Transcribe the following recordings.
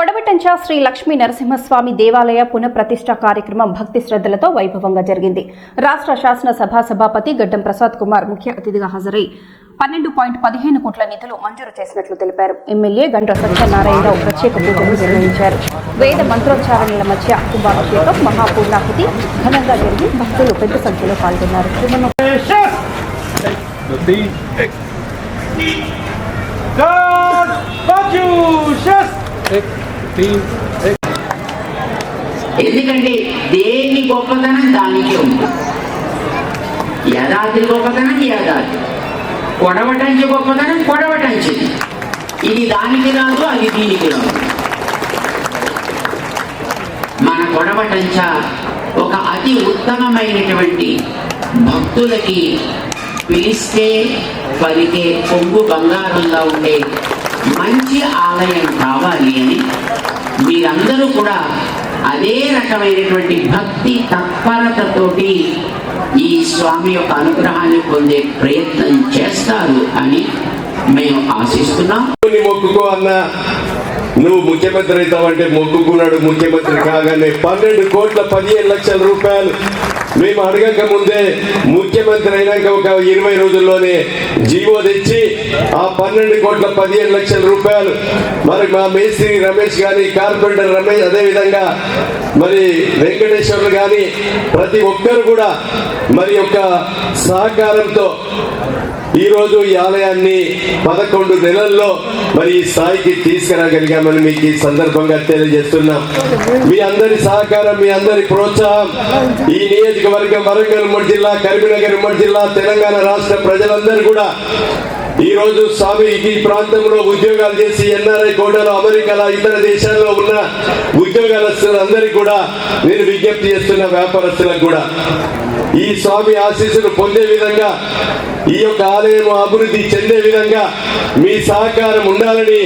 కొడవటంచ శ్రీ లక్ష్మీ నరసింహస్వామి దేవాలయ పునఃప్రతిష్ఠ కార్యక్రమం భక్తి శ్రద్ధలతో వైభవంగా జరిగింది. రాష్ట్ర శాసనసభ సభాపతి గడ్డం ప్రసాద్ కుమార్ ముఖ్య అతిథిగా హాజరై 12.15 కోట్ల నిధులు మంజూరు చేసినట్లు తెలిపారు. ఎమ్మెల్యే గండ్ర సత్యనారాయణరావు ప్రత్యేక పూజలు నిర్వహించారు. వేద మంత్రోచ్చారణల మధ్య కుంభాభిషేకం, మహాపూర్ణాహుతి ఘనంగా జరిగి భక్తులు పెద్ద సంఖ్యలో పాల్గొన్నారు. ఎందుకంటే దేని గొప్పతనం దానికే ఉంది. యాదాద్రి గొప్పతనం యాదాద్రి, కొడవటంచి గొప్పతనం కొడవటంచిది. ఇది దానికి రాదు, అది దీనికి రాదు. మన కొడవటంచ ఒక అతి ఉత్తమమైనటువంటి భక్తులకి పిలిస్తే పలికే పొంగు బంగారంగా ఉండే మంచి ఆలయం కావాలి అని మీరందరూ కూడా అదే రకమైనటువంటి భక్తి తత్పరతతోటి ఈ స్వామి యొక్క అనుగ్రహాన్ని పొందే ప్రయత్నం చేస్తారు అని మేము ఆశిస్తున్నాం. మొక్కుకో అన్న, నువ్వు ముఖ్యమంత్రి అవుతావంటే మొక్కుకున్నాడు. ముఖ్యమంత్రి కాగానే 12 కోట్ల 15 లక్షల రూపాయలు మేము అడగక ముందే ముఖ్యమంత్రి అయినాక ఒక 20 రోజుల్లోనే జీవో తెచ్చి ఆ 12 కోట్ల 15 లక్షల రూపాయలు మరి మా మేస్త్రి రమేష్ కానీ, కార్పెంటర్ రమేష్, అదేవిధంగా మరి వెంకటేశ్వర్లు కానీ ప్రతి ఒక్కరు కూడా మరి యొక్క సహకారంతో ఈరోజు ఈ ఆలయాన్ని 11 నెలల్లో మరి ఈ స్థాయికి తీసుకురాగలిగామని మీకు ఈ సందర్భంగా తెలియజేస్తున్నాం. మీ అందరి సహకారం, మీ అందరి ప్రోత్సాహం ఈ నియోజకవర్గం వరంగల్ ఉమ్మడి జిల్లా, కరీంనగర్ ఉమ్మడి జిల్లా, తెలంగాణ రాష్ట్ర ప్రజలందరూ కూడా ఈ రోజు స్వామి ఈ ప్రాంతంలో ఉద్యోగాలు చేసి ఎన్ఆర్ఐ కోటలో, అమెరికాలో, ఇతర దేశాల్లో ఉన్న ఉద్యోగస్తులందరికీ కూడా నేను విజ్ఞప్తి చేస్తున్న వ్యాపారస్తులకు కూడా ఈ స్వామి ఆశీస్సులు పొందే విధంగా, ఈ యొక్క ఆలయం అభివృద్ధి చెందే విధంగా మీ సహకారం ఉండాలని,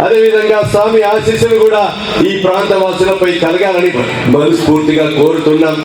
అదేవిధంగా స్వామి ఆశీస్సులు కూడా ఈ ప్రాంత వాసులపై కలగాలని మనస్ఫూర్తిగా కోరుతున్నాం.